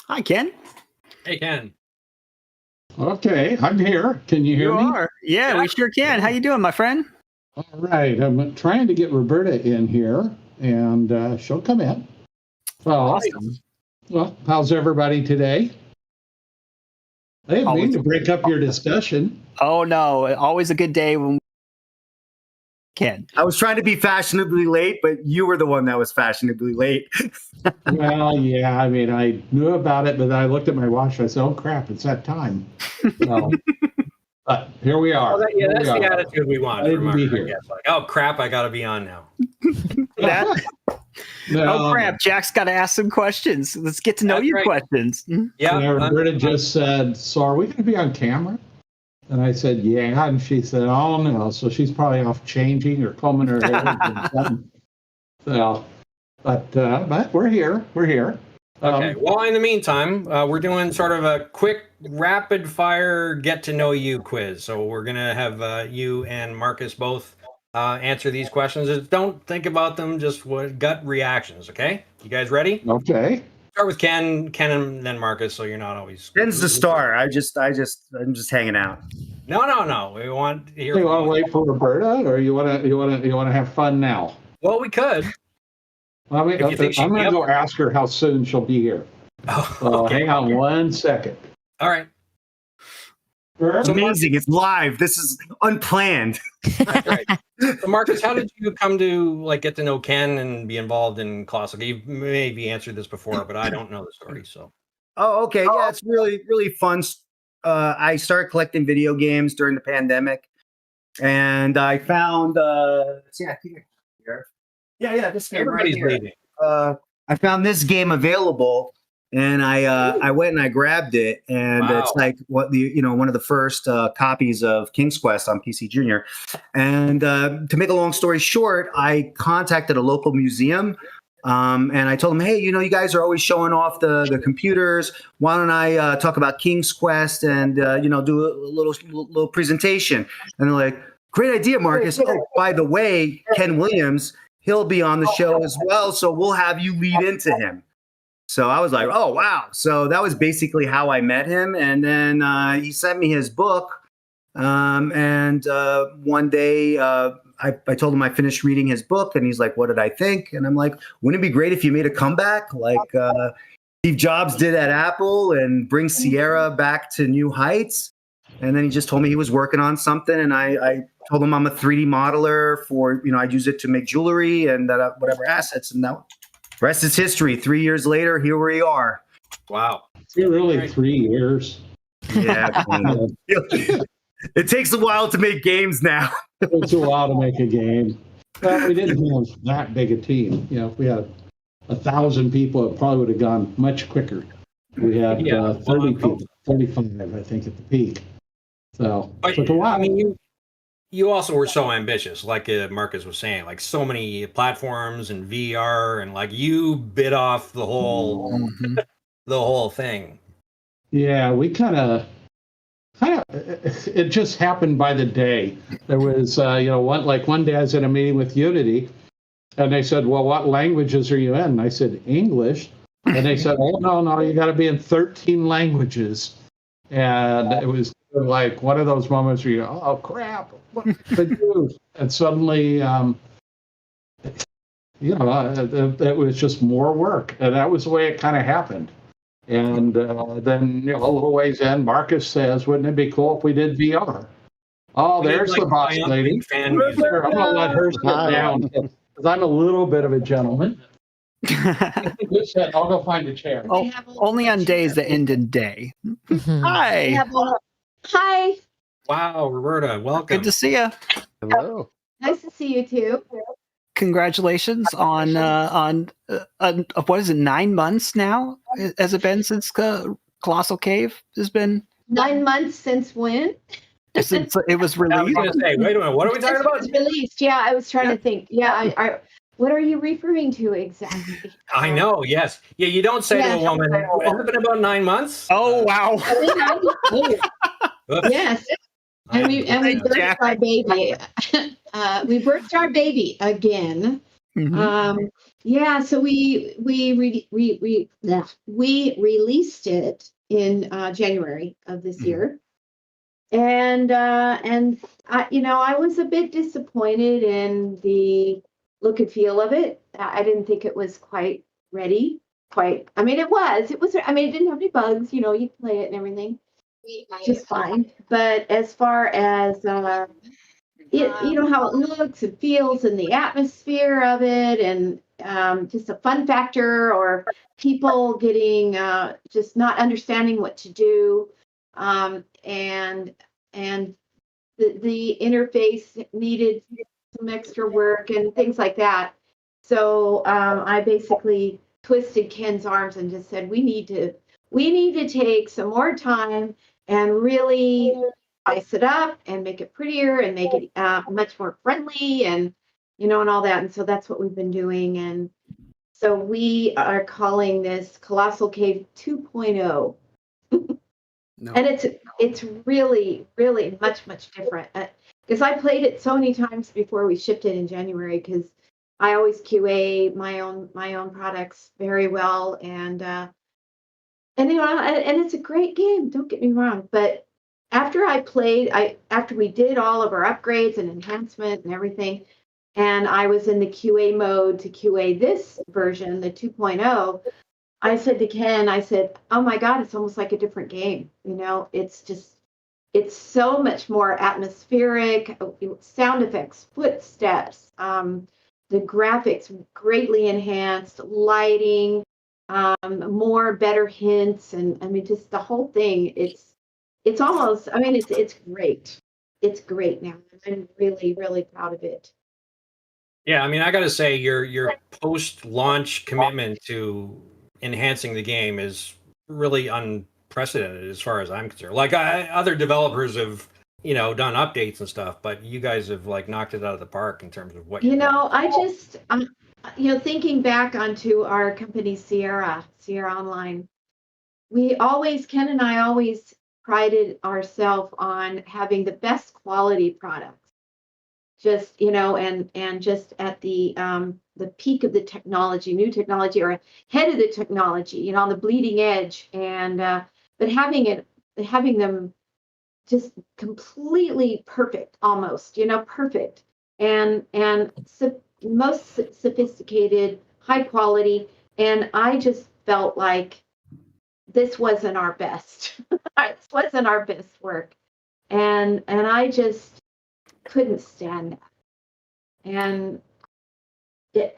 Hi, Ken. Hey, Ken. Okay, I'm here. Can you hear me? You are. Yeah, we sure can. How you doing, my friend? All right. I'm trying to get Roberta in here, and she'll come in. Well, Awesome. well, how's everybody today? I didn't mean to break up your discussion. Oh, no. Always a good day when Ken. I was trying to be fashionably late, but you were the one that was fashionably late. Well, yeah, I mean, I knew about it, but I looked at my watch and I said, oh, crap, it's that time. So, but here we are. Well, that's the attitude we want. I didn't be here. I guess. Like, oh, crap, I got to be on now. Oh, crap. Jack's got to ask some questions. Let's get to know you questions. Yeah. Roberta just said, so are we going to be on camera? And I said, yeah. And she said, oh, no. So she's probably off changing or combing her hair or something. So, but we're here. We're here. Okay. Well, in the meantime, we're doing sort of a quick, rapid-fire get-to-know-you quiz. So we're going to have you and Marcus both answer these questions. Just don't think about them, just gut reactions, okay? You guys ready? Okay. Start with Ken, and then Marcus, so you're not always... Ken's the star. I'm just hanging out. No. We want to hear. You want to wait for Roberta, or you want to have fun now? Well, we could. Well, I'm going to go ask her how soon she'll be here. Oh, okay. Hang on 1 second. All right. It's amazing. It's live. This is unplanned. That's right. So, Marcus, how did you come to get to know Ken and be involved in Colossal? You've maybe answered this before, but I don't know the story. So. Oh, okay. Yeah, it's really, really fun. I started collecting video games during the pandemic, and I found. This game right here. I found this game available, and I went and I grabbed it, and it's like one of the first copies of King's Quest on PC Junior. And to make a long story short, I contacted a local museum, and I told them, hey, you guys are always showing off the computers. Why don't I talk about King's Quest and do a little presentation? And they're like, great idea, Marcus. Oh, by the way, Ken Williams. He'll be on the show as well, so we'll have you lead into him. So I was like, oh, wow. So that was basically how I met him. And then he sent me his book. And one day I told him I finished reading his book, and he's like, what did I think? And I'm like, wouldn't it be great if you made a comeback like Steve Jobs did at Apple and bring Sierra back to new heights? And then he just told me he was working on something, and I told him I'm a 3D modeler for, I'd use it to make jewelry and whatever assets. And that rest is history. 3 years later, here we are. Wow. It's really 3 years. Yeah. It takes a while to make games now. It takes a while to make a game. Well, we didn't have that big a team. If we had 1,000 people, it probably would have gone much quicker. We had 30 people, 35, I think, at the peak. So it took a while. I mean, you also were so ambitious, like Marcus was saying, like so many platforms and VR, and you bit off the whole the whole thing. Yeah, we kind of it just happened by the day. There was one day I was in a meeting with Unity, and they said, well, what languages are you in? And I said, English. And they said, oh, no, you got to be in 13 languages. And it was like one of those moments where you go, oh, crap, what did I do? And suddenly, it was just more work. And that was the way it kind of happened. And then, a little ways in, Marcus says, wouldn't it be cool if we did VR? Oh, there's the boss lady. I'm going to let her sit down because I'm a little bit of a gentleman. I'll go find a chair. Oh, only on days that end in day. Hi. Hi. Wow, Roberta, welcome. Good to see you. Hello. Nice to see you too. Congratulations on what is it, 9 months now? Has it been since Colossal Cave has been? 9 months since when? Since it was released. I was going to say, wait a minute, what are we talking about? It was released. Yeah, I was trying to think. Yeah, what are you referring to exactly? I know, yes. Yeah, you don't say to a woman, it's been about 9 months. Oh, wow. Yes. And we birthed our baby. We birthed our baby again. Yeah, so we released it in January of this year, and I was a bit disappointed in the look and feel of it. I didn't think it was quite ready. Quite. I mean, it was. It was. I mean, it didn't have any bugs. You know, you play it and everything, just fine. But as far as how it looks and feels and the atmosphere of it, and just a fun factor, or people getting just not understanding what to do, and the interface needed some extra work and things like that. So I basically twisted Ken's arms and just said, we need to take some more time and really spice it up and make it prettier and make it much more friendly, and and all that. And so that's what we've been doing. And so we are calling this Colossal Cave 2.0. No. And it's really, really much different, because I played it so many times before we shipped it in January, because I always QA my own products very well, and and it's a great game, don't get me wrong. But after after we did all of our upgrades and enhancement and everything, and I was in the QA mode to QA this version, the 2.0, I said to Ken, I said, oh my God, it's almost like a different game. It's so much more atmospheric, sound effects, footsteps, the graphics greatly enhanced, lighting, more better hints. And I mean, just the whole thing, it's almost, I mean, it's great. It's great now. I'm really, really proud of it. Yeah, I mean, I got to say, your post-launch commitment to enhancing the game is really unprecedented as far as I'm concerned. Like other developers have, done updates and stuff, but you guys have like knocked it out of the park in terms of what I just, thinking back onto our company, Sierra Online, Ken and I always prided ourselves on having the best quality products. Just, and just at the peak of the technology, new technology, or ahead of the technology, on the bleeding edge, and but having them just completely perfect, almost, perfect, and most sophisticated, high quality. And I just felt like this wasn't our best. This wasn't our best work, and I just couldn't stand that. And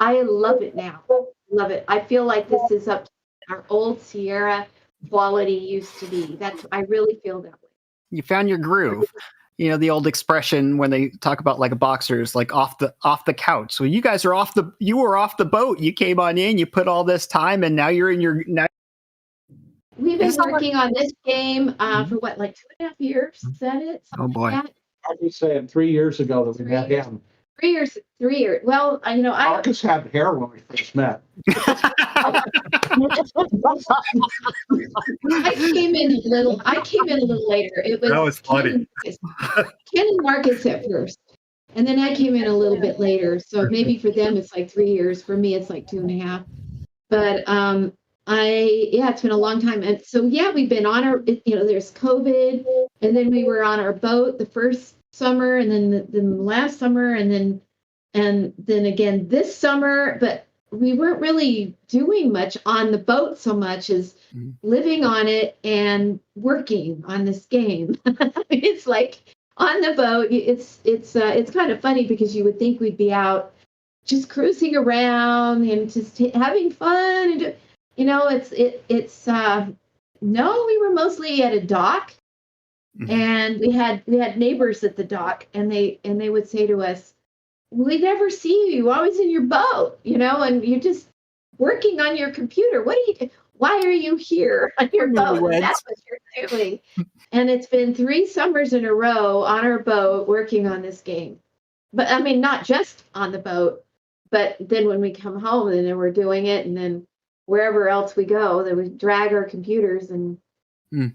I love it now. Love it. I feel like this is up to our old Sierra quality used to be. I really feel that way. You found your groove. The old expression when they talk about like a boxer's like off the couch. So you guys are you were off the boat. You came on in, you put all this time, and now you're in your. We've been working on this game for what, like 2.5 years? Is that it? Oh boy. Like that? I'll be saying 3 years ago that we met him. 3 years. 3 years. Well, Marcus had hair when we first met. I came in a little later. That was funny. Ken and Marcus at first, and then I came in a little bit later. So maybe for them it's like 3 years. For me, it's like 2.5. But it's been a long time. And so we've been on our, there's COVID, and then we were on our boat the first summer, and then the last summer, and then again this summer. But we weren't really doing much on the boat so much as living on it and working on this game. It's like on the boat, it's kind of funny, because you would think we'd be out just cruising around and just having fun, and no, we were mostly at a dock, and we had neighbors at the dock, and they would say to us, we never see you, always in your boat, and you're just working on your computer. Why are you here on your boat? And that's what you're doing. And it's been 3 summers in a row on our boat working on this game. But I mean, not just on the boat, but then when we come home, and then we're doing it, and then wherever else we go, then we drag our computers and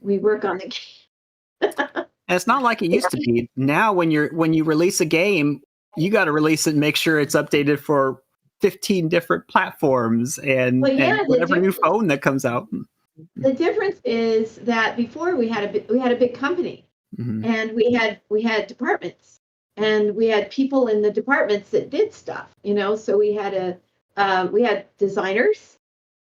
we work on the game. And it's not like it used to be. Now, when you release a game, you got to release it and make sure it's updated for 15 different platforms and whatever new phone that comes out. The difference is that before we had a big company, and we had departments, and we had people in the departments that did stuff, so we had designers.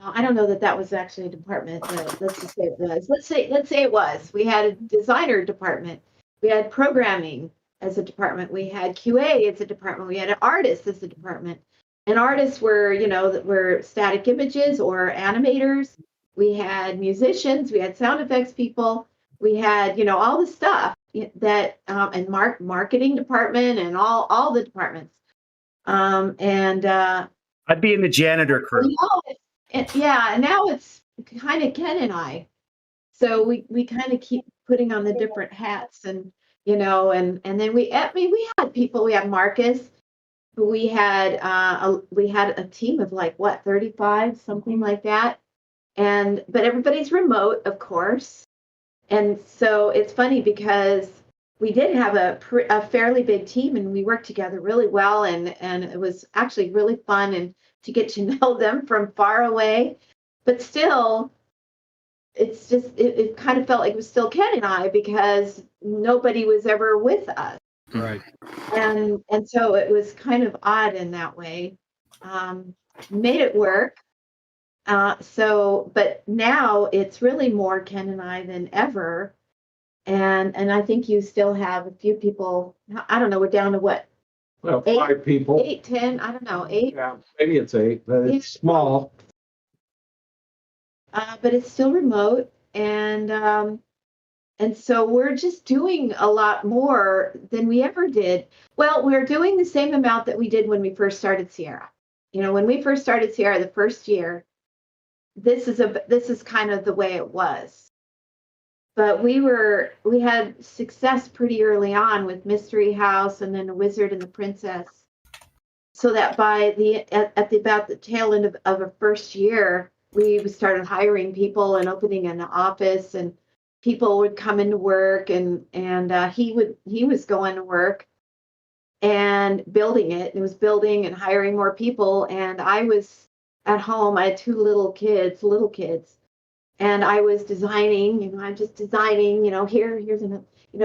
I don't know that was actually a department. Let's just say it was. Let's say it was. We had a designer department. We had programming as a department. We had QA as a department. We had an artist as a department. And artists were, that were static images or animators. We had musicians. We had sound effects people. We had, all the stuff that and marketing department and all the departments. I'd be in the janitor crew. And now it's kind of Ken and I. So we kind of keep putting on the different hats, and and then we had people. We had Marcus. We had a team of 35, something like that. But everybody's remote, of course. And so it's funny because we did have a fairly big team, and we worked together really well, and it was actually really fun and to get to know them from far away. But still, it's just it kind of felt like it was still Ken and I, because nobody was ever with us. Right. And so it was kind of odd in that way. Made it work. But now it's really more Ken and I than ever. And I think you still have a few people. I don't know. We're down to what? Well, 5 people. 8, 10. I don't know. 8. Yeah, maybe it's 8, but it's small. But it's still remote, and so we're just doing a lot more than we ever did. Well, we're doing the same amount that we did when we first started Sierra. When we first started Sierra the first year, this is kind of the way it was. But we had success pretty early on with Mystery House and then The Wizard and the Princess. So that by about the tail end of our first year, we started hiring people and opening an office, and people would come into work, and he was going to work and building it. It was building and hiring more people, and I was at home. I had 2 little kids, and I was designing. I'm just designing. Here's another.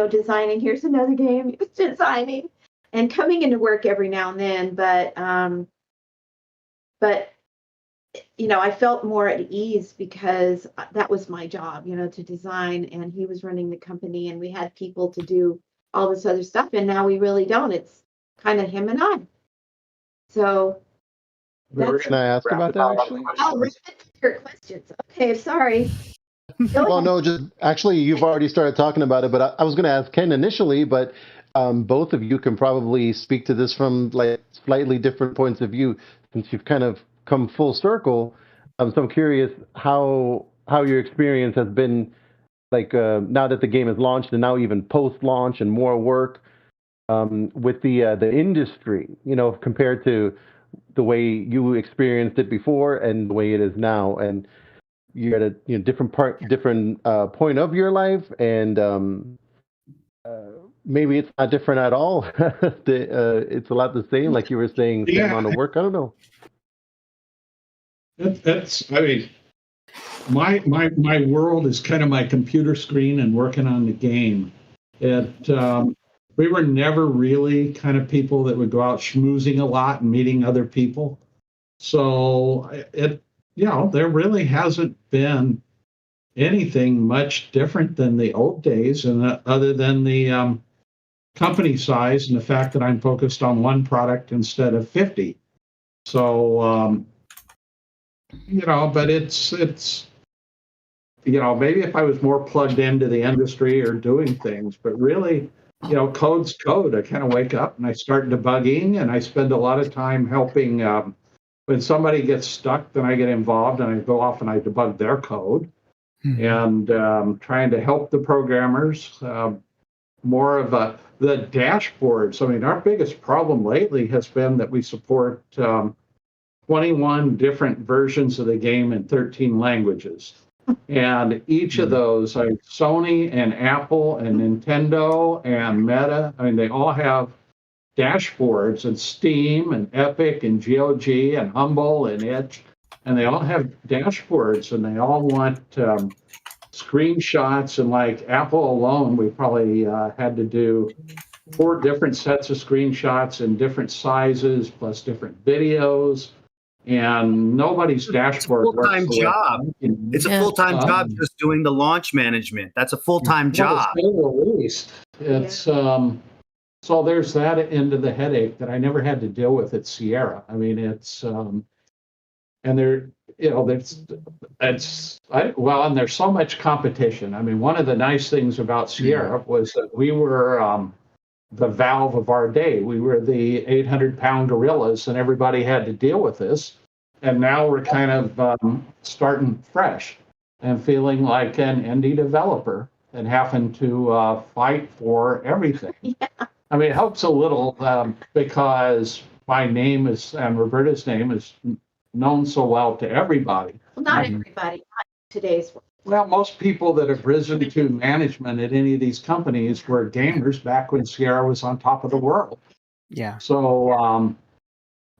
Designing. Here's another game. Just designing, and coming into work every now and then. But I felt more at ease because that was my job, to design, and he was running the company, and we had people to do all this other stuff, and now we really don't. It's kind of him and I. So can I ask about that, actually? Oh, your questions. Okay, sorry. Well, no, just actually, you've already started talking about it, but I was going to ask Ken initially, but both of you can probably speak to this from slightly different points of view, since you've kind of come full circle. So I'm curious how your experience has been, now that the game is launched, and now even post-launch and more work with the industry, compared to the way you experienced it before and the way it is now. And you're at a different point of your life, and maybe it's not different at all. It's a lot the same, like you were saying, same amount of work. I don't know. My world is kind of my computer screen and working on the game. We were never really kind of people that would go out schmoozing a lot and meeting other people. So there really hasn't been anything much different than the old days, and other than the company size and the fact that I'm focused on one product instead of 50. So, but it's maybe if I was more plugged into the industry or doing things, but really, code's code. I kind of wake up and I start debugging, and I spend a lot of time helping. When somebody gets stuck, then I get involved and I go off and I debug their code, and trying to help the programmers. More of the dashboards. Our biggest problem lately has been that we support 21 different versions of the game in 13 languages. And each of those, Sony and Apple and Nintendo and Meta, they all have dashboards, and Steam and Epic and GOG and Humble and Edge, and they all have dashboards, and they all want screenshots. And like Apple alone, we probably had to do 4 different sets of screenshots in different sizes, plus different videos. And nobody's dashboard It's a full-time job. It's a full-time job just doing the launch management. That's a full-time job. It's so there's that end of the headache that I never had to deal with at Sierra. I mean, it's and there, you know, and there's so much competition. I mean, one of the nice things about Sierra was that we were the Valve of our day. We were the 800-pound gorillas, and everybody had to deal with this. And now we're kind of starting fresh and feeling like an indie developer and having to fight for everything. Yeah. I mean, it helps a little because my name and Roberta's name is known so well to everybody. Well, not everybody, not today's world. Well, most people that have risen to management at any of these companies were gamers back when Sierra was on top of the world. Yeah. So,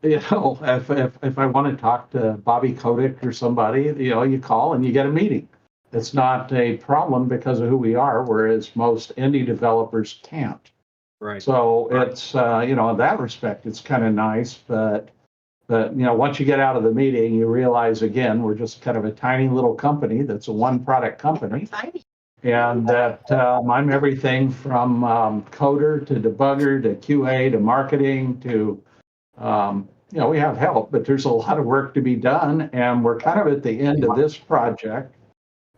you know, if I want to talk to Bobby Kotick or somebody, you know, you call and you get a meeting. It's not a problem because of who we are, whereas most indie developers can't. Right. So it's, you know, in that respect, it's kind of nice, but you know, once you get out of the meeting, you realize, again, we're just kind of a tiny little company that's a one-product company. And that I'm everything from coder to debugger to QA to marketing to, you know, we have help, but there's a lot of work to be done. And we're kind of at the end of this project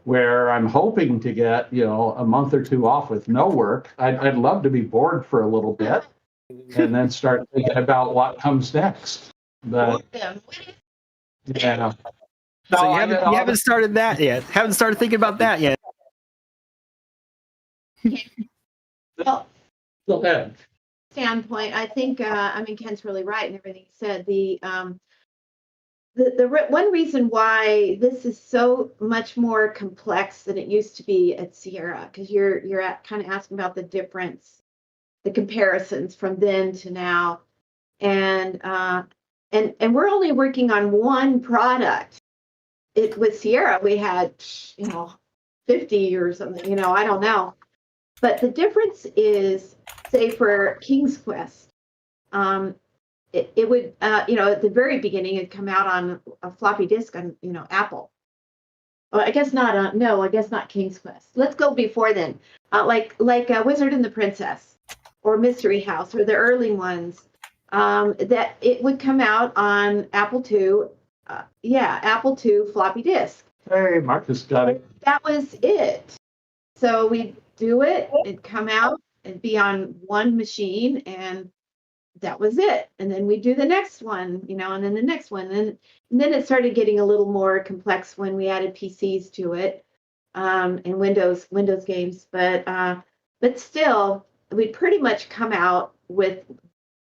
where I'm hoping to get, you know, a month or 2 off with no work. I'd love to be bored for a little bit and then start thinking about what comes next. But yeah. So you haven't started that yet. Haven't started thinking about that yet. Well, go ahead. Standpoint, I think I mean Ken's really right in everything he said. The one reason why this is so much more complex than it used to be at Sierra, because you're kind of asking about the difference, the comparisons from then to now, and we're only working on one product. With Sierra, we had, you know, 50 or something, you know, I don't know. But the difference is, say for King's Quest, it would, you know, at the very beginning, it'd come out on a floppy disk on, you know, Apple. Well, I guess not. No, I guess not King's Quest. Let's go before then. Like Wizard and the Princess or Mystery House or the early ones. That it would come out on Apple II, Apple II floppy disk. Hey, Marcus got it. That was it. So we'd do it, it'd come out, it'd be on one machine, and that was it. And then we'd do the next one, you know, and then the next one. And then it started getting a little more complex when we added PCs to it, and Windows games. But still, we'd pretty much come out with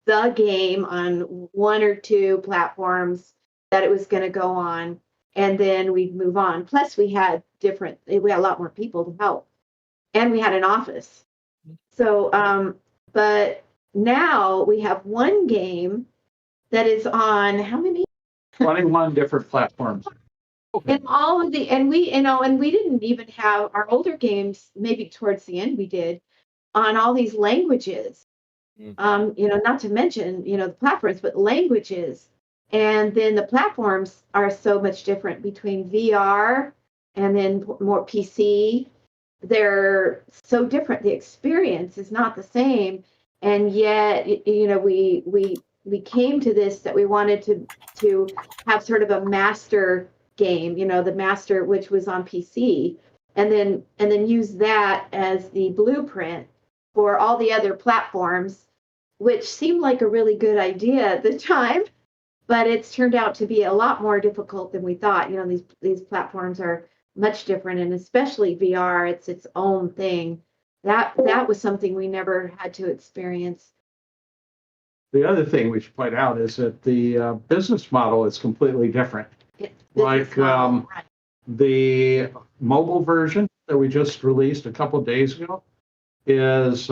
the game on 1 or 2 platforms that it was going to go on, and then we'd move on. Plus, we had a lot more people to help, and we had an office. So, but now we have one game that is on how many? 21 different platforms. And all of and we didn't even have our older games. Maybe towards the end we did on all these languages. You know, not to mention, you know, the platforms, but languages. And then the platforms are so much different between VR and then more PC. They're so different. The experience is not the same. And yet, you know, we came to this that we wanted to have sort of a master game, you know, the master, which was on PC, and then use that as the blueprint for all the other platforms, which seemed like a really good idea at the time, but it's turned out to be a lot more difficult than we thought. You know, these platforms are much different, and especially VR, it's its own thing. That was something we never had to experience. The other thing we should point out is that the business model is completely different. The mobile version that we just released a couple of days ago is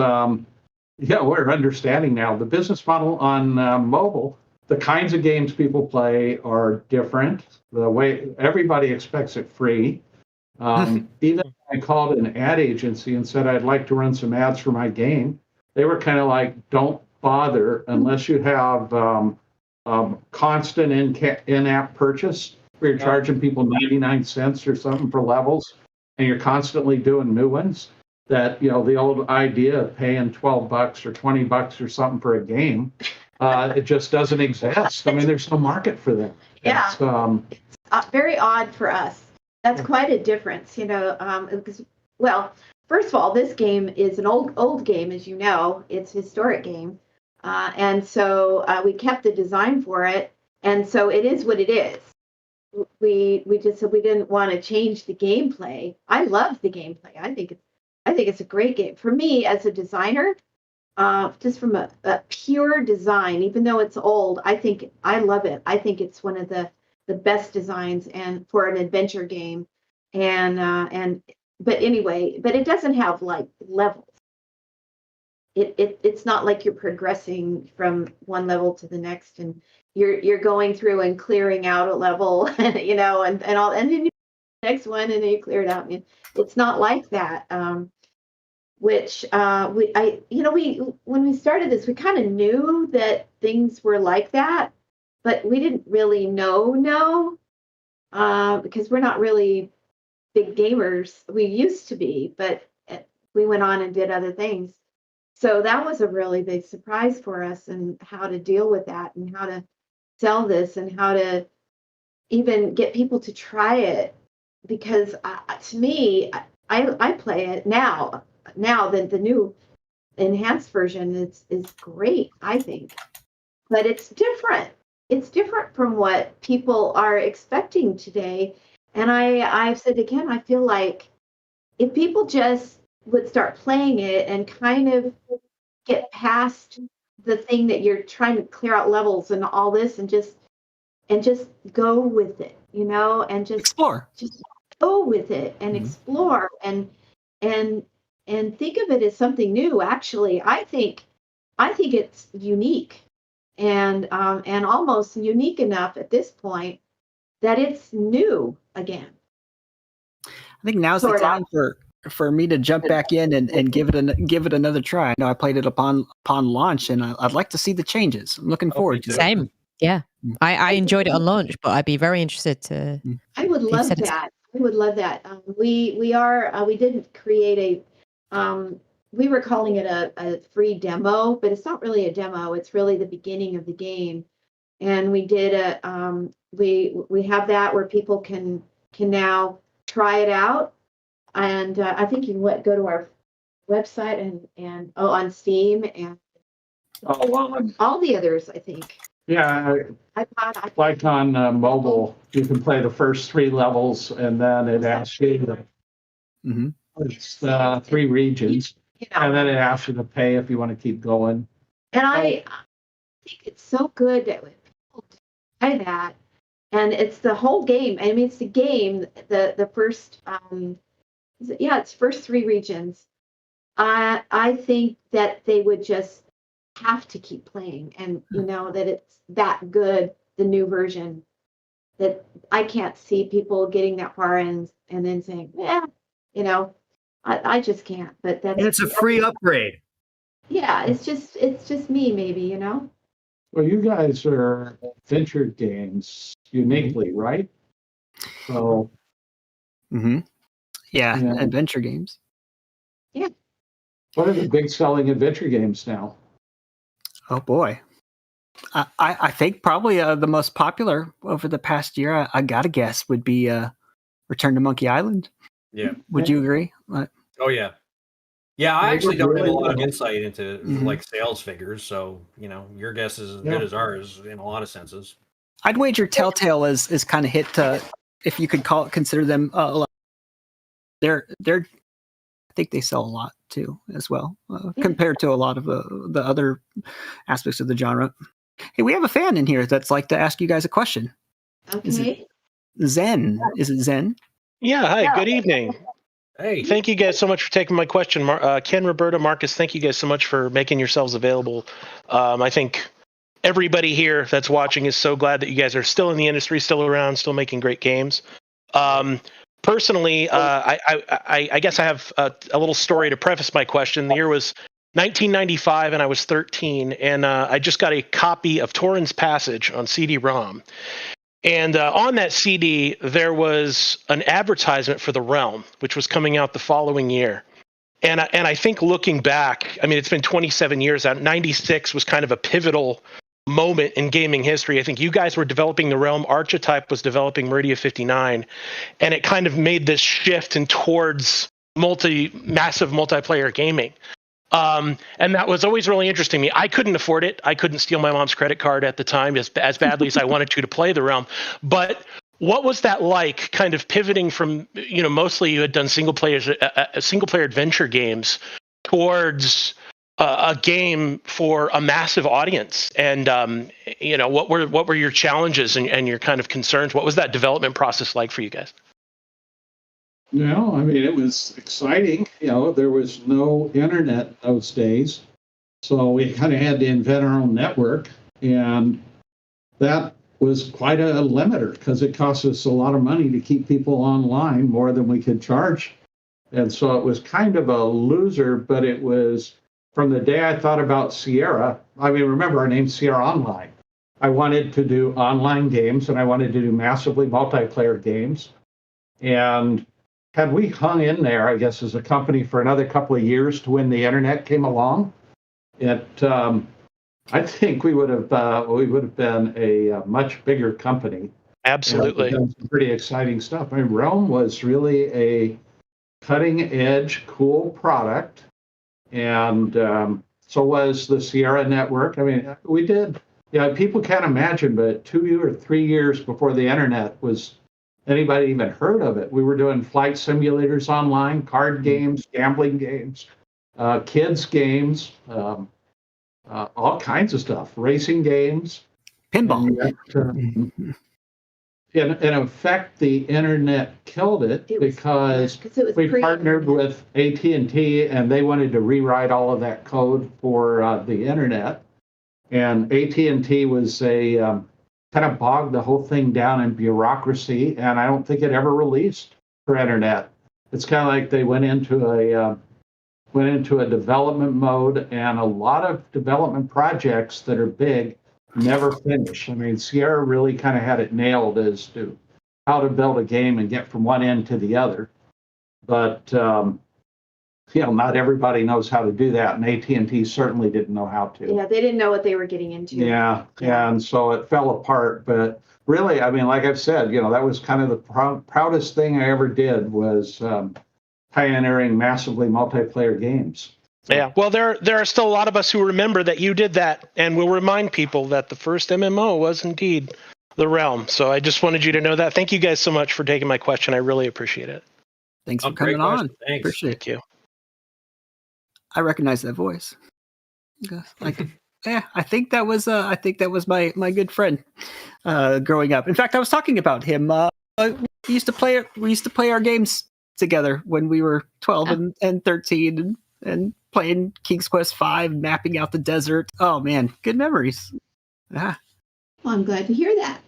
we're understanding now the business model on mobile. The kinds of games people play are different. The way everybody expects it free. Even if I called an ad agency and said I'd like to run some ads for my game, they were kind of like, "Don't bother unless you have constant in-app purchase where you're charging people 99 cents or something for levels, and you're constantly doing new ones." That, the old idea of paying $12 or $20 or something for a game, it just doesn't exist. I mean, there's no market for that. Yeah, It's very odd for us. That's quite a difference, because, well, first of all, this game is an old game, as you know. It's a historic game. And so we kept the design for it. And so it is what it is. We just said we didn't want to change the gameplay. I love the gameplay. I think it's a great game. For me, as a designer, just from a pure design, even though it's old, I love it. I think it's one of the best designs and for an adventure game. But it doesn't have like levels. It's not like you're progressing from one level to the next and you're going through and clearing out a level, and then you next one and then you clear it out. It's not like that. Which when we started this, we kind of knew that things were like that, but we didn't really know because we're not really big gamers. We used to be, but we went on and did other things. So that was a really big surprise for us, and how to deal with that and how to sell this and how to even get people to try it. Because to me, I play it now. Now the new enhanced version is great, I think. But it's different. It's different from what people are expecting today. And I've said again, I feel like if people just would start playing it and kind of get past the thing that you're trying to clear out levels and all this and just go with it, and just go with it and explore and think of it as something new. Actually, I think it's unique and almost unique enough at this point that it's new again. I think now's the time for me to jump back in and give it another try. I know I played it upon launch, and I'd like to see the changes. I'm looking forward to it. Same, yeah. I enjoyed it on launch, but I'd be very interested to. I would love that. We didn't create we were calling it a free demo, but it's not really a demo. It's really the beginning of the game, and we did we have that where people can now try it out. And I think you can go to our website and on Steam and all the others, I think. Yeah, iPod. Like on mobile, you can play the first 3 levels, and then it asks you it's 3 regions, and then it asks you to pay if you want to keep going. And I think it's so good that when people try that, and it's the whole game. I mean, it's the game, the first. It's first 3 regions. I think that they would just have to keep playing, and that it's that good, the new version, that I can't see people getting that far and then saying, I just can't. But that's, and it's a free upgrade. Yeah, it's just me, maybe, Well, you guys are adventure games uniquely, right? So. Yeah, adventure games. Yeah. What are the big selling adventure games now? Oh boy, I think probably the most popular over the past year, I gotta guess, would be Return to Monkey Island. Yeah. Would you agree? Oh yeah. Yeah, I actually don't have a lot of insight into like sales figures, so your guess is as good as ours in a lot of senses. I'd wager Telltale is kind of hit, if you could consider them. They're I think they sell a lot too as well, compared to a lot of the other aspects of the genre. Hey, we have a fan in here that's like to ask you guys a question. Okay. Is it Zen? Is it Zen? Yeah. Hi. Good evening. Hey, Thank you guys so much for taking my question. Ken, Roberta, Marcus, thank you guys so much for making yourselves available. I think everybody here that's watching is so glad that you guys are still in the industry, still around, still making great games. Personally, I guess I have a little story to preface my question. The year was 1995, and I was 13, and I just got a copy of Torrens Passage on CD-ROM. And on that CD, there was an advertisement for The Realm, which was coming out the following year. And I think looking back, I mean, it's been 27 years out. 96 was kind of a pivotal moment in gaming history. I think you guys were developing The Realm. Archetype was developing Meridia 59. And it kind of made this shift towards massive multiplayer gaming. And that was always really interesting to me. I couldn't afford it. I couldn't steal my mom's credit card at the time as badly as I wanted to play The Realm. But what was that like, kind of pivoting from, mostly you had done single player adventure games towards a game for a massive audience? And, what were your challenges and your kind of concerns? What was that development process like for you guys? No, I mean, it was exciting. There was no internet in those days. So we kind of had to invent our own network. And that was quite a limiter because it cost us a lot of money to keep people online, more than we could charge. And so it was kind of a loser, but it was from the day I thought about Sierra. I mean, remember, our name's Sierra Online. I wanted to do online games, and I wanted to do massively multiplayer games. And had we hung in there, I guess, as a company for another couple of years to when the internet came along, I think we would have been a much bigger company. Absolutely, done some pretty exciting stuff. I mean, Realm was really a cutting edge, cool product, and so was the Sierra Network. I mean, we did. Yeah, people can't imagine, but 2 or 3 years before the internet was anybody even heard of it, we were doing flight simulators online, card games, gambling games, kids games, all kinds of stuff, racing games, Pinball. Yet, in effect, the internet killed it because we partnered with AT&T, and they wanted to rewrite all of that code for the internet. And AT&T was kind of bogged the whole thing down in bureaucracy, and I don't think it ever released for internet. It's kind of like they went into a development mode, and a lot of development projects that are big never finish. I mean, Sierra really kind of had it nailed as to how to build a game and get from one end to the other. But not everybody knows how to do that, and AT&T certainly didn't know how to. Yeah, they didn't know what they were getting into. Yeah, and so it fell apart. But really, I mean, like I've said, that was kind of the proudest thing I ever did was pioneering massively multiplayer games. Yeah, well, there are still a lot of us who remember that you did that, and we'll remind people that the first MMO was indeed The Realm. So I just wanted you to know that. Thank you guys so much for taking my question. I really appreciate it. Thanks for coming on. Thanks. Appreciate it. Thank you. I recognize that voice. I think that was my good friend growing up. In fact, I was talking about him. We used to play our games together when we were 12 and 13 and playing King's Quest V, mapping out the desert. Oh man, good memories. Yeah. Well, I'm glad to hear that.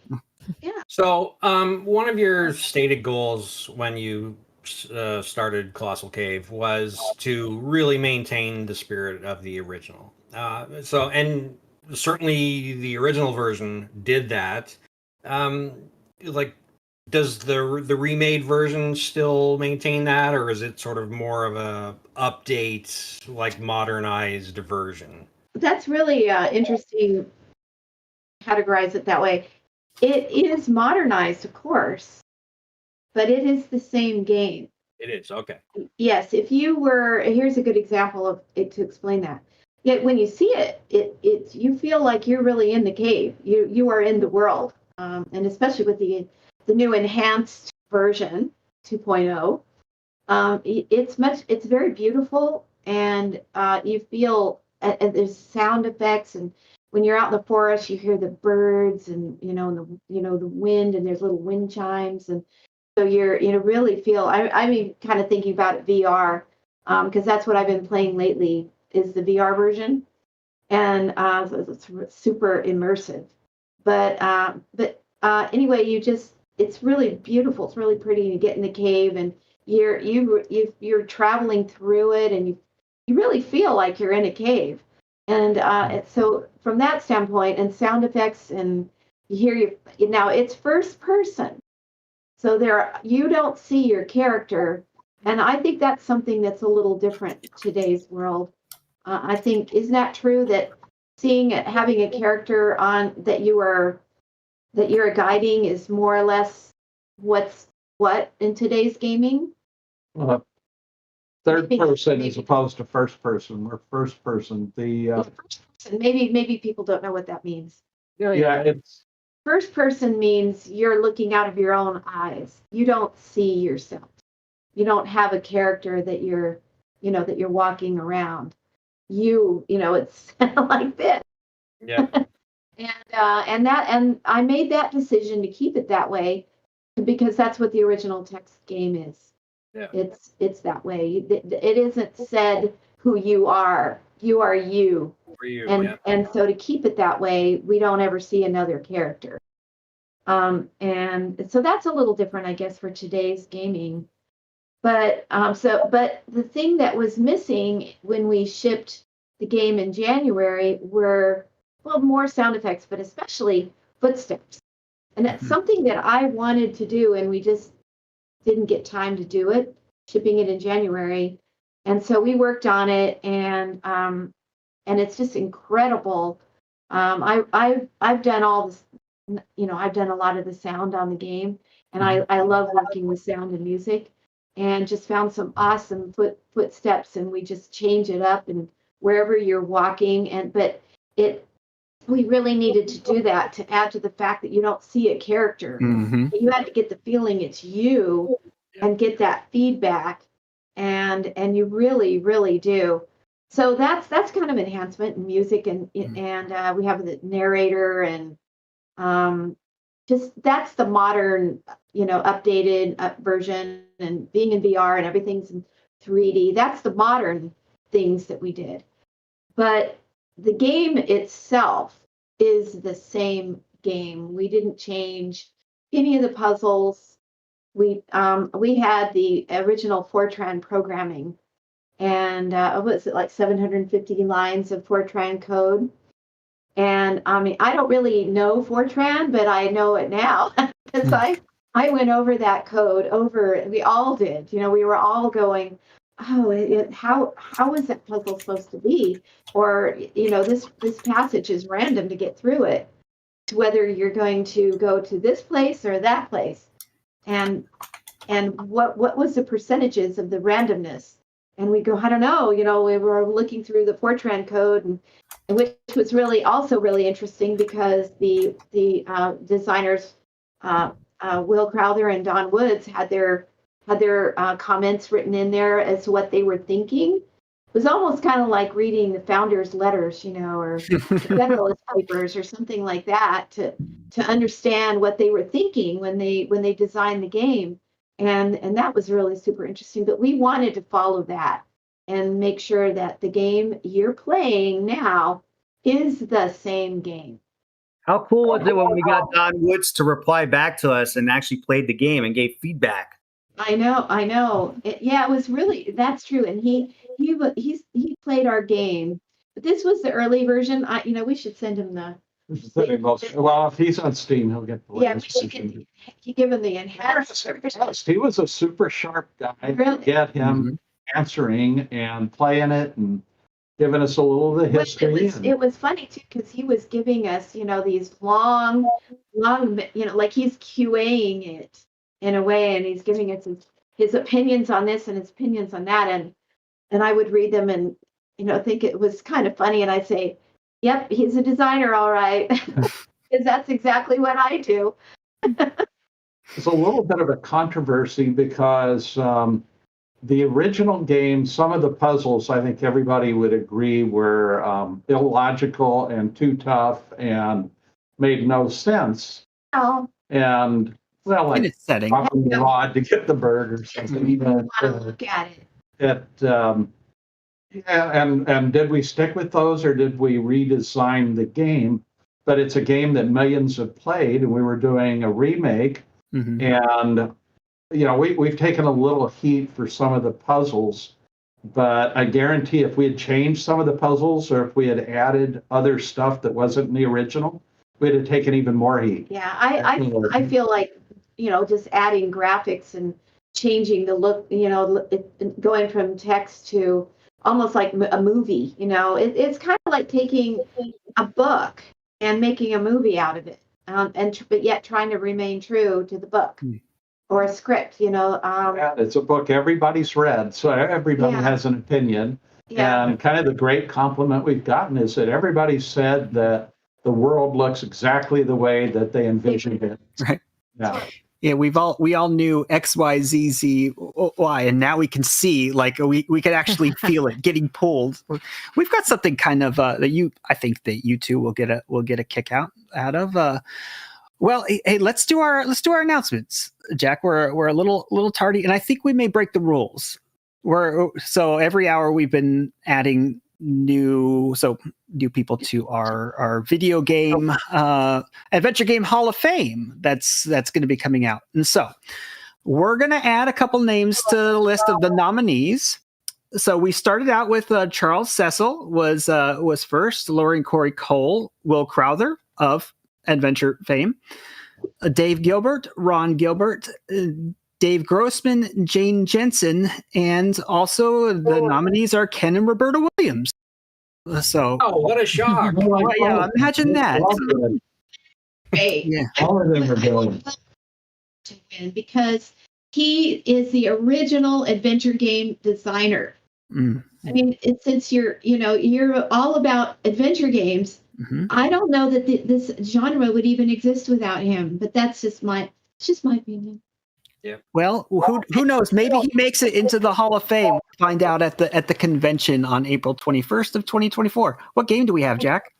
Yeah. So, one of your stated goals when you started Colossal Cave was to really maintain the spirit of the original. And certainly the original version did that. Does the remade version still maintain that, or is it sort of more of a update, like modernized version? That's really interesting. Categorize it that way. It is modernized, of course, but it is the same game. It is, okay. Yes, here's a good example of it to explain that. Yet when you see it you feel like you're really in the cave. You are in the world, and especially with the new enhanced version 2.0, it's very beautiful, and you feel and there's sound effects, and when you're out in the forest, you hear the birds and the wind, and there's little wind chimes, and So you really feel. I mean, kind of thinking about it VR, because that's what I've been playing lately is the VR version, and so it's super immersive. But anyway, it's really beautiful. It's really pretty. You get in the cave and you're traveling through it, and you really feel like you're in a cave. And so from that standpoint, and sound effects, and now it's first person, so you don't see your character, and I think that's something that's a little different in today's world. I think, isn't that true, that having a character on that you're guiding is more or less what in today's gaming? Third person as opposed to first person. We're first person. First person, maybe people don't know what that means. It's First person means you're looking out of your own eyes. You don't see yourself. You don't have a character that you're walking around. It's like this. Yeah. And I made that decision to keep it that way because that's what the original text game is. Yeah. It's that way. It isn't said who you are. You are you. For you, And so to keep it that way, we don't ever see another character. And so that's a little different, I guess, for today's gaming. But the thing that was missing when we shipped the game in January were, well, more sound effects, but especially footsteps. And that's something that I wanted to do, and we just didn't get time to do it, shipping it in January. And so we worked on it, and it's just incredible. I've done all this, I've done a lot of the sound on the game, and I love working with sound and music, and just found some awesome footsteps, and we just change it up and wherever you're walking, but we really needed to do that to add to the fact that you don't see a character. Mm-hmm. You had to get the feeling it's you and get that feedback, and you really, really do. So that's kind of enhancement in music, and we have the narrator, and just that's the modern, updated version, and being in VR and everything's in 3D. That's the modern things that we did. But the game itself is the same game. We didn't change any of the puzzles. We had the original Fortran programming, and was it like 750 lines of Fortran code? And I mean, I don't really know Fortran, but I know it now because I went over that code we all did. We were all going, oh, how is that puzzle supposed to be? Or, this passage is random to get through it, to whether you're going to go to this place or that place. And what was the percentages of the randomness? And we go, I don't know, we were looking through the Fortran code, and which was also really interesting because the designers, Will Crowther and Don Woods, had their comments written in there as to what they were thinking. It was almost kind of like reading the founders' letters, or the Federalist Papers or something like that, to understand what they were thinking when they designed the game. And that was really super interesting. But we wanted to follow that and make sure that the game you're playing now is the same game. How cool was it when we got Don Woods to reply back to us and actually played the game and gave feedback? I know. It was really, that's true. And he played our game, but this was the early version. We should send him the. Well, if he's on Steam, he'll get the latest. You give him the enhanced. He was a super sharp guy. Really? To get him answering and playing it and giving us a little of the history. It was funny too, because he was giving us, these long, like he's QAing it in a way, and he's giving us his opinions on this and his opinions on that, and I would read them and think it was kind of funny, and I'd say, yep, he's a designer, all right, because that's exactly what I do. It's a little bit of a controversy because the original game, some of the puzzles, I think everybody would agree, were illogical and too tough and made no sense. Oh. And Well, in like its setting. dropping the rod to get the bird or something. You want to look at it. And did we stick with those or did we redesign the game? But it's a game that millions have played, and we were doing a remake. Mhm. And we've taken a little heat for some of the puzzles, but I guarantee if we had changed some of the puzzles or if we had added other stuff that wasn't in the original, we'd have taken even more heat. Yeah, I feel like, just adding graphics and changing the look, going from text to almost like a movie, it's kind of like taking a book and making a movie out of it, but yet trying to remain true to the book or a script, Yeah, it's a book everybody's read, so everybody has an opinion. Yeah. And kind of the great compliment we've gotten is that everybody said that the world looks exactly the way that they envisioned it. Right. Yeah. Yeah, we all knew X, Y, Z, Z, Y, and now we can see, like we could actually feel it getting pulled. We've got something kind of that I think that you two will get a kick out of. Well, hey, let's do our announcements, Jack. We're a little tardy, and I think we may break the rules. So every hour we've been adding new people to our video game adventure game Hall of Fame that's going to be coming out, and so we're going to add a couple names to the list of the nominees. So we started out with Charles Cecil was first, Lauren Corey Cole, Will Crowther of Adventure fame, Dave Gilbert, Ron Gilbert, Dave Grossman, Jane Jensen, and also the nominees are Ken and Roberta Williams. So, what a shock! Yeah, imagine that. Great. Yeah. All of them are brilliant. To win because he is the original adventure game designer. Mm. I mean, since you're all about adventure games, Mm-hmm. I don't know that this genre would even exist without him. But that's just my opinion. Yeah. Well, who knows? Maybe he makes it into the Hall of Fame. We'll find out at the convention on April 21st of 2024. What game do we have, Jack?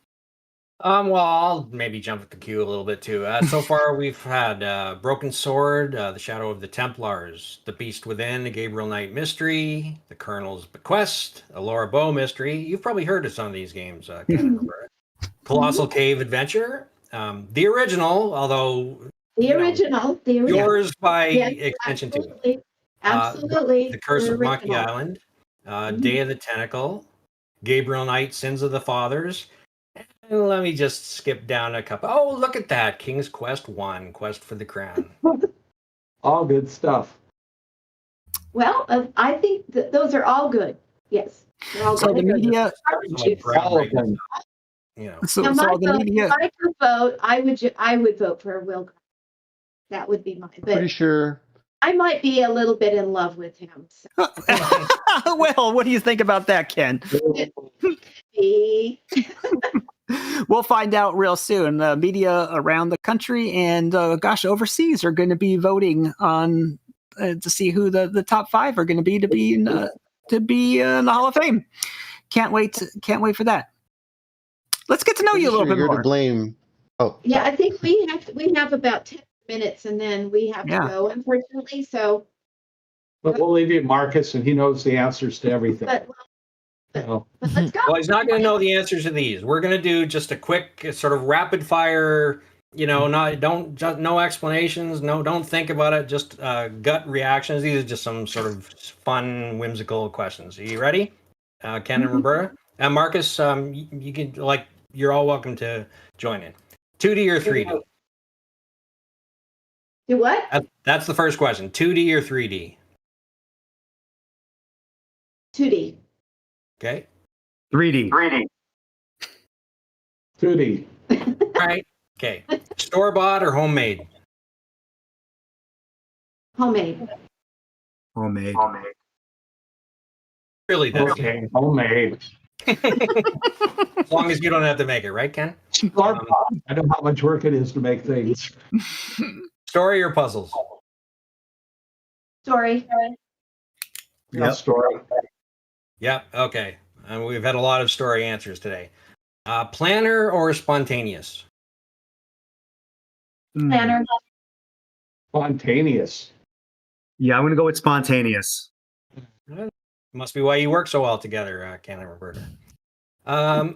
Well, I'll maybe jump at the queue a little bit too. So far, we've had Broken Sword, The Shadow of the Templars, The Beast Within, The Gabriel Knight Mystery, The Colonel's Bequest, A Laura Bow Mystery. You've probably heard of some of these games, Ken and Roberta. Colossal Cave Adventure, the original, although The original. yours by Yes, extension too. Absolutely. The Curse of Monkey original. Island, Day of the Tentacle, Gabriel Knight, Sins of the Fathers. And let me just skip down a couple. Oh, look at that. King's Quest 1, Quest for the Crown. All good stuff. Well, I think those are all good. Yes. They're all So good. the media, All of them. so Now, the media. if I could vote, I would vote for Will. That would be mine. Pretty But sure. I might be a little bit in love with him. So. Well, what do you think about that, Ken? We'll find out real soon. The media around the country and overseas are going to be voting on to see who the top 5 are going to be in the Hall of Fame. Can't wait for that. Let's get to know you a little bit You're more. to blame. Oh, Yeah, I think we have about 10 minutes and then we have to go, unfortunately. So, But we'll leave you Marcus, and he knows the answers to everything. but let's go. Well, he's not going to know the answers to these. We're going to do just a quick sort of rapid fire, no explanations, don't think about it, just gut reactions. These are just some sort of fun, whimsical questions. Are you ready? Ken and Roberta? And Marcus, you can, you're all welcome to join in. 2D or 3D? Do what? That's the first question. 2D or 3D? 2D. Okay. 3D. 2D. All right. Okay. Store-bought or homemade? Homemade. Homemade. Really, that's Okay, homemade. as long as you don't have to make it, right, Ken? I know how much work it is to make things. Story or puzzles? Story. Yep. Story. Yep. Okay. And we've had a lot of story answers today. Planner or spontaneous? Planner. Spontaneous. Yeah, I'm gonna go with spontaneous. Must be why you work so well together, Ken and Roberta.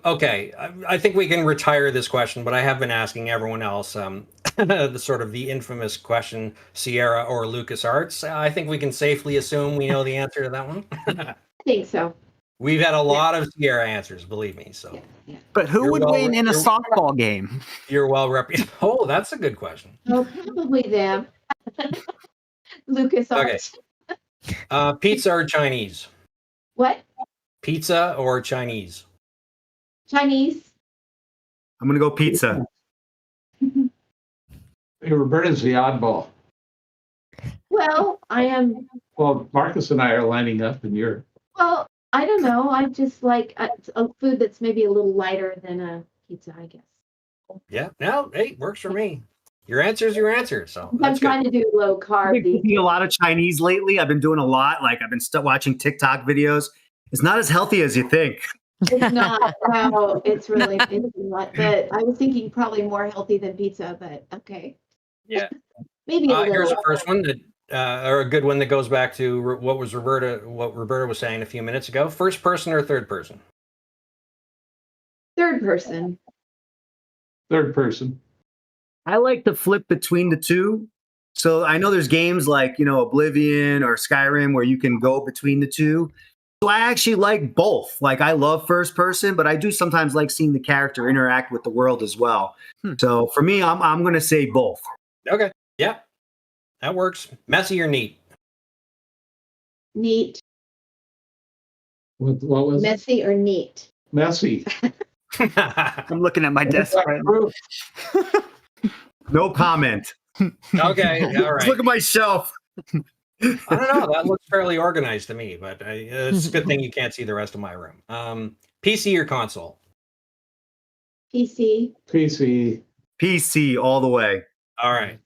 Okay, I think we can retire this question, but I have been asking everyone else the sort of the infamous question, Sierra or LucasArts. I think we can safely assume we know the answer to that one. I think so. We've had a lot of Sierra answers, believe me. So, But who would win in a softball game? You're well represented. Oh, that's a good question. Oh, probably them. LucasArts. Okay. Pizza or Chinese? What? Pizza or Chinese? Chinese. I'm gonna go pizza. Hey, Roberta's the oddball. Well, I am. Well, Marcus and I are lining up, and you're. Well, I don't know. I just like a food that's maybe a little lighter than a pizza, I guess. Yeah, no, hey, works for me. Your answer is your answer. So I'm that's trying good. to do low I've carb. been eating a lot of Chinese lately. I've been doing a lot. Like I've been watching TikTok videos. It's not as healthy as you think. It's not. No, it's really it's not. But I was thinking probably more healthy than pizza. But okay. Yeah. Maybe a Here's little. the first one that, or a good one that goes back to what Roberta was saying a few minutes ago. First person or third person? Third person. Third person. I like to flip between the two. So I know there's games like, Oblivion or Skyrim where you can go between the two. So I actually like both. Like I love first person, but I do sometimes like seeing the character interact with the world as well. So for me, I'm going to say both. Okay. Yeah. That works. Messy or neat? Neat. What was it? Messy or neat? Messy. I'm looking at my desk right now. No comment. Okay. All Let's right. look at my shelf. I don't know. That looks fairly organized to me, but it's a good thing you can't see the rest of my room. PC or console? PC. PC. PC all the way. All right.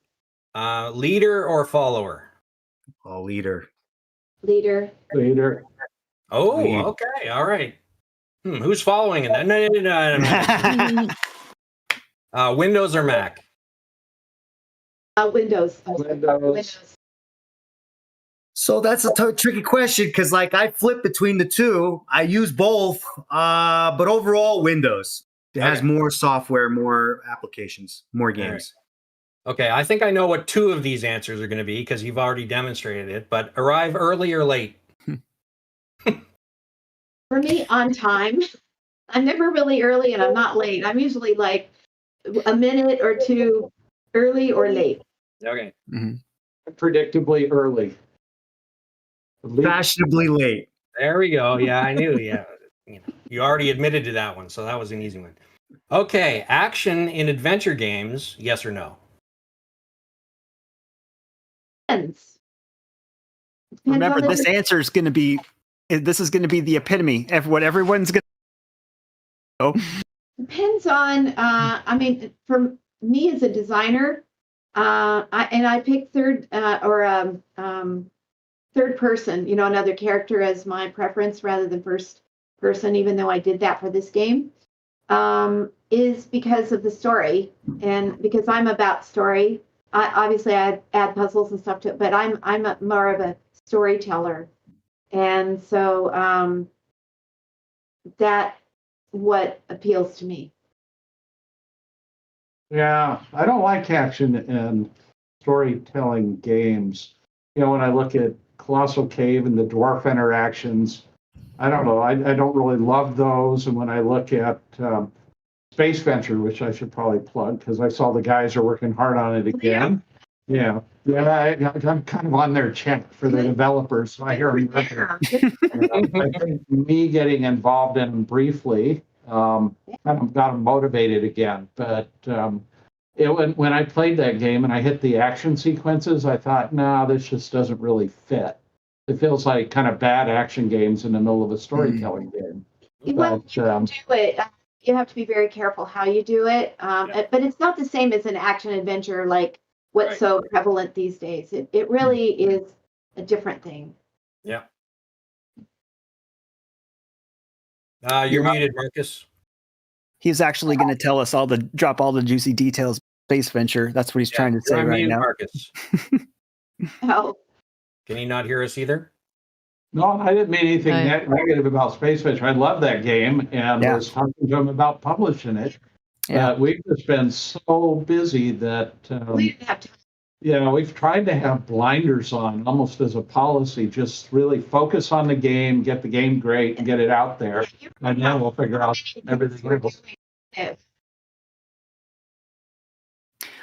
Leader or follower? Oh, leader. Leader. Later. Oh, Lead. okay. All right. Who's following in that? No. Windows or Mac? Windows. Windows. So that's a tricky question because, like, I flip between the two. I use both, but overall, Windows. It has more software, more applications, more games. Okay, I think I know what two of these answers are going to be because you've already demonstrated it. But arrive early or late? For me, on time. I'm never really early and I'm not late. I'm usually like a minute or two early or late. Okay. Predictably early. Fashionably late. There we go. Yeah, I knew. Yeah. You already admitted to that one, so that was an easy one. Okay, action in adventure games, yes or no? Depends. Remember, on the- this answer is going to be. This is going to be the epitome of what everyone's going to. Depends on. I mean, for me as a designer, I pick third person. Another character as my preference rather than first person. Even though I did that for this game, is because of the story and because I'm about story. Obviously, I add puzzles and stuff to it, but I'm more of a storyteller. And so that's what appeals to me. Yeah, I don't like action in storytelling games. When I look at Colossal Cave and the dwarf interactions, I don't know. I don't really love those. And when I look at Space Venture, which I should probably plug because I saw the guys are working hard on it again. Yeah, I'm kind of on their check for the developers, so I hear them. I think me getting involved in them briefly kind of got them motivated again. But when I played that game and I hit the action sequences, I thought, no, this just doesn't really fit. It feels like kind of bad action games in the middle of a storytelling game. Well, you can do it. You have to be very careful how you do it. But it's not the same as an action adventure like what's so prevalent these days. It really is a different thing. Yeah. You're muted, Marcus. He's actually going to tell us drop all the juicy details. Space Venture. That's what he's trying to say You're on right mute, now. Marcus. Oh, Can he not hear us either? No, I didn't mean anything negative about Space Venture. I love that game and was talking to him about publishing it. Yeah. We've just been so busy that we didn't have time. we've tried to have blinders on almost as a policy, just really focus on the game, get the game great, and get it out there. And then we'll figure out everything else.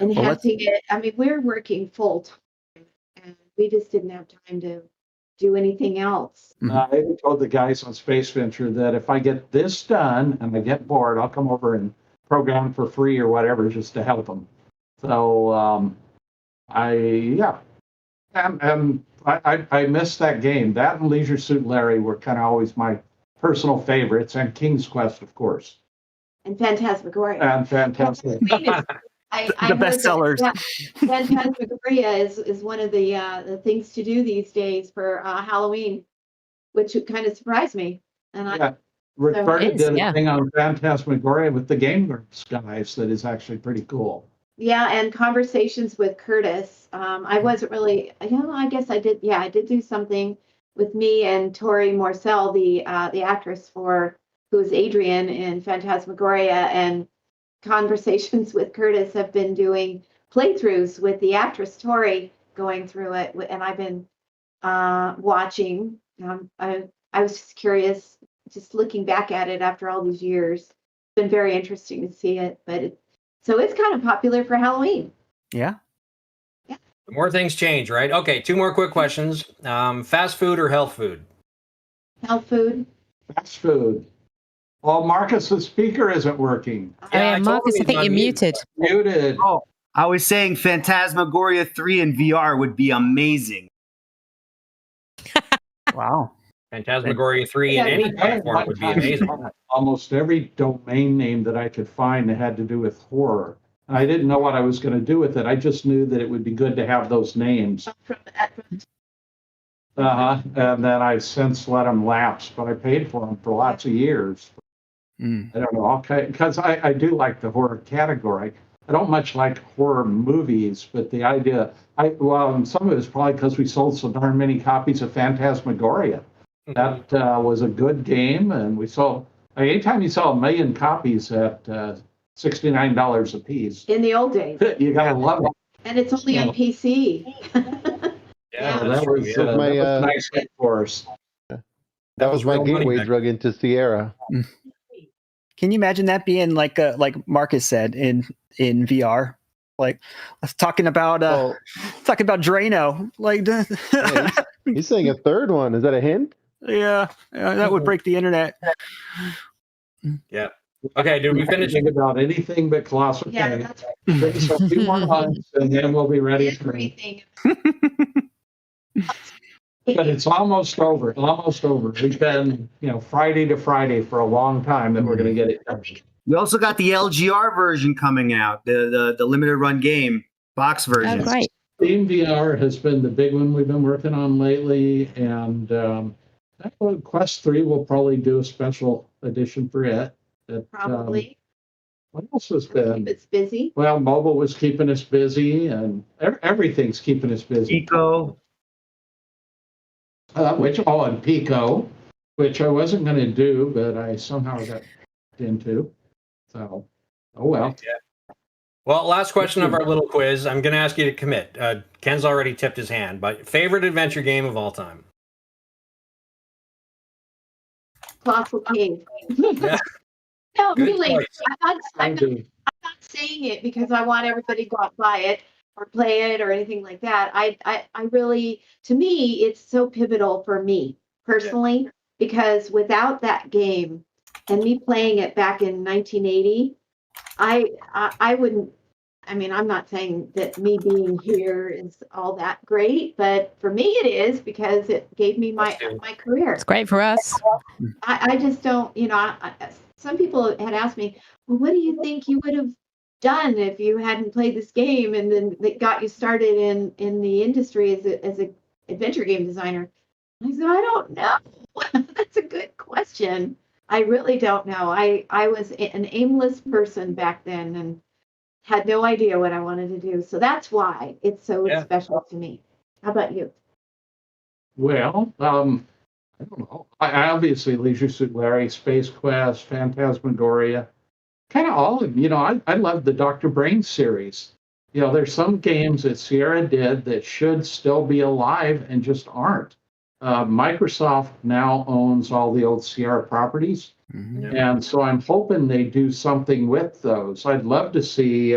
Enhancing it. I mean, we're working full time and we just didn't have time to do anything else. I even told the guys on Space Venture that if I get this done and I get bored, I'll come over and program for free or whatever just to help them. So I miss that game. That and Leisure Suit Larry were kind of always my personal favorites, and King's Quest, of course. And Phantasmagoria. And fantastic. I The bestsellers. Phantasmagoria is one of the things to do these days for Halloween, which kind of surprised me. And Roberta did yeah. a thing on Phantasmagoria with the Game Groups guys that is actually pretty cool. Yeah, and conversations with Curtis. I wasn't really, I guess I did. Yeah, I did do something with me and Tori Morcell, the actress who is Adrian in Phantasmagoria, and conversations with Curtis have been doing playthroughs with the actress Tori going through it, and I've been watching. I was just curious, just looking back at it after all these years. It's been very interesting to see it, so it's kind of popular for Halloween. Yeah. More things change, right? Okay, 2 more quick questions. Fast food or health food? Health food. Fast food. Well, Marcus, the speaker isn't working. Yeah, Marcus, I think you're muted. Muted. Oh, I was saying Phantasmagoria 3 in VR would be amazing. Wow. Phantasmagoria 3 in any platform would be amazing. Almost every domain name that I could find that had to do with horror. I didn't know what I was going to do with it. I just knew that it would be good to have those names. And then I've since let them lapse, but I paid for them for lots of years. I don't know, because I do like the horror category. I don't much like horror movies, but the idea, and some of it is probably because we sold so darn many copies of Phantasmagoria. That was a good game, and we sold, anytime you sell 1 million copies at $69 a piece. In the old days. You gotta love it. And it's only on PC. Yeah, that was a nice hit for us. That was my gateway drug into Sierra. Can you imagine that being like Marcus said in VR? Like talking about Drano. Like He's saying a third one. Is that a hint? yeah, that would break the internet. Yeah. Okay, did we finish? Think about anything but Colossal Yeah, Cave. that's Take us a few more months, and then we'll be ready for it. everything. But it's almost over. Almost over. We've been, Friday to Friday for a long time that we're going to get it done. We also got the LGR version coming out, the limited run game box version. Oh, great. Steam VR has been the big one we've been working on lately, and Quest 3 will probably do a special edition for it. Probably. What else has been? It's busy. Well, mobile was keeping us busy, and everything's keeping us busy. Pico. And Pico, which I wasn't going to do, but I somehow got into. So, oh well. Yeah. Well, last question of our little quiz. I'm going to ask you to commit. Ken's already tipped his hand, but favorite adventure game of all time? Colossal Cave. Yeah. No, Good really. choice. I'm not saying it because I want everybody to go out and buy it or play it or anything like that. I really, to me, it's so pivotal for me personally, because without that game and me playing it back in 1980, I wouldn't. I mean, I'm not saying that me being here is all that great, but for me it is, because it gave me my career. It's great for us. I just don't, some people had asked me, well, what do you think you would have done if you hadn't played this game and then that got you started in the industry as a adventure game designer? I said, I don't know. That's a good question. I really don't know. I was an aimless person back then and had no idea what I wanted to do. So that's why it's so Yeah. special to me. How about you? Well, I don't know. I obviously Leisure Suit Larry, Space Quest, Phantasmagoria, kind of all of them. You know, I love the Dr. Brain series. You know, there's some games that Sierra did that should still be alive and just aren't. Microsoft now owns all the old Sierra properties. Mhm. And so I'm hoping they do something with those. I'd love to see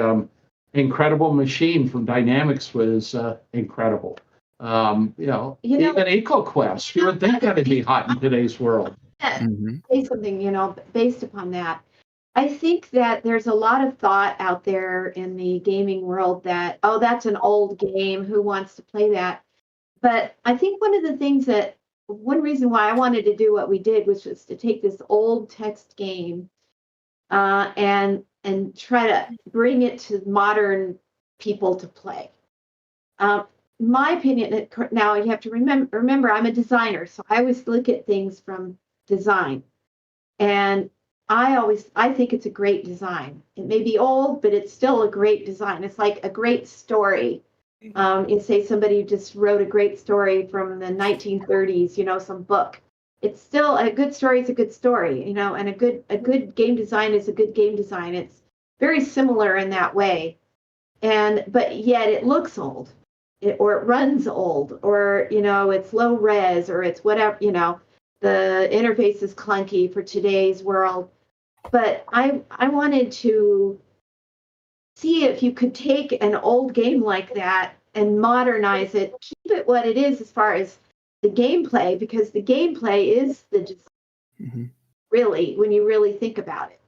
Incredible Machine from Dynamics was incredible. You know, even EcoQuest, you would think that'd be hot in today's world. Mhm. Say something, based upon that. I think that there's a lot of thought out there in the gaming world that, oh, that's an old game. Who wants to play that? But I think one reason why I wanted to do what we did was just to take this old text game and try to bring it to modern people to play. My opinion, now you have to remember I'm a designer, so I always look at things from design. And I think it's a great design. It may be old, but it's still a great design. It's like a great story. You say somebody just wrote a great story from the 1930s, some book. It's still a good story is a good story, and a good game design is a good game design. It's very similar in that way. But yet it looks old. Or it runs old, or it's low res, or it's whatever, the interface is clunky for today's world. But I wanted to see if you could take an old game like that and modernize it, keep it what it is as far as the gameplay, because the gameplay is the design, Mhm. really, when you really think about it.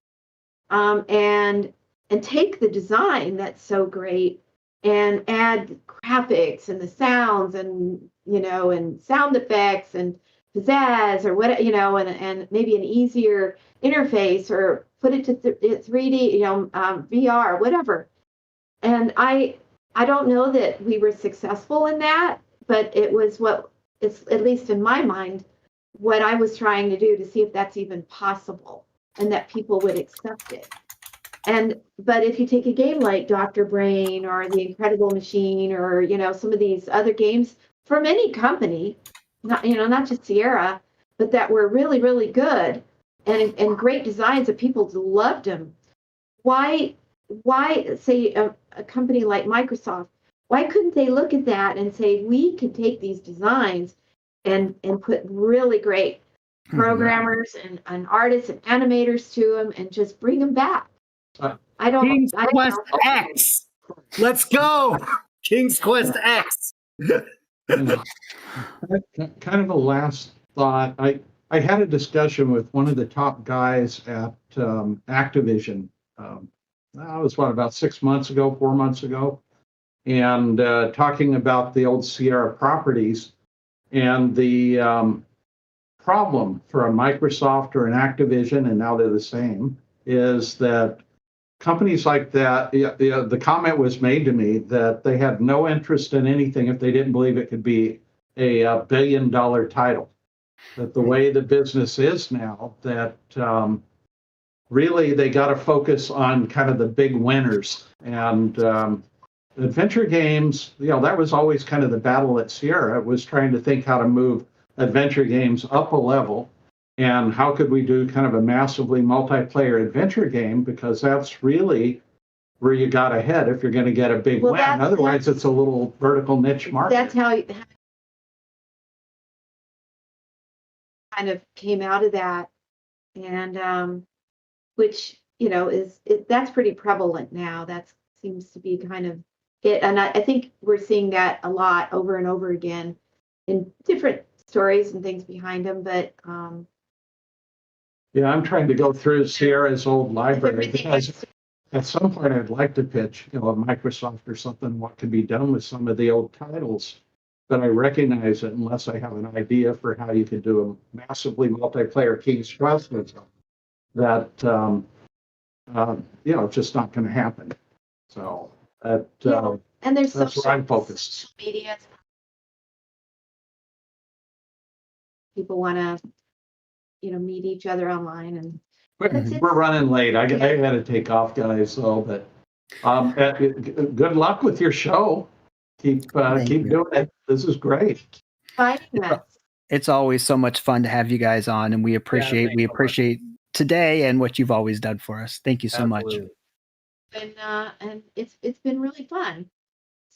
And take the design that's so great and add graphics and the sounds and and sound effects and pizzazz or what and maybe an easier interface, or put it to 3D, VR, whatever. And I don't know that we were successful in that, but it was what it's, at least in my mind, what I was trying to do to see if that's even possible and that people would accept it. But if you take a game like Dr. Brain or The Incredible Machine, or some of these other games from any company, not just Sierra, but that were really, really good and great designs that people loved them. Why say a company like Microsoft? Why couldn't they look at that and say, we can take these designs and put really great programmers and artists and animators to them and just bring them back? King's Quest X. Let's go. King's Quest X. Kind of a last thought. I had a discussion with one of the top guys at Activision. That was about 4 months ago, and talking about the old Sierra properties and the problem for a Microsoft or an Activision, and now they're the same, is that companies like that, the comment was made to me that they had no interest in anything if they didn't believe it could be a billion-dollar title. That the way the business is now, that really they got to focus on kind of the big winners. And adventure games, that was always kind of the battle at Sierra. It was trying to think how to move adventure games up a level. And how could we do kind of a massively multiplayer adventure game? Because that's really where you got ahead if you're going to get a big win. Otherwise, it's a little vertical niche market. That's how you kind of came out of that. And which, that's pretty prevalent now. That seems to be kind of it. And I think we're seeing that a lot over and over again in different stories and things behind them. But yeah, I'm trying to go through Sierra's old library because at some point I'd like to pitch, a Microsoft or something, what could be done with some of the old titles. But I recognize that unless I have an idea for how you could do a massively multiplayer King's Quest with them, that it's just not going to happen. So and there's that's where I'm focused. Media. People want to meet each other online, and We're running late. I got to take off, guys. So, but Good luck with your show. Keep doing it. This is great. Fighting us. It's always so much fun to have you guys on, and we appreciate today and what you've always done for us. Thank you so much. And it's been really fun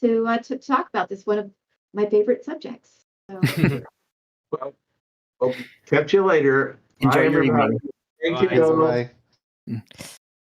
to talk about this, one of my favorite subjects. So. Well, catch you later. Enjoy your evening. Thank you. Bye.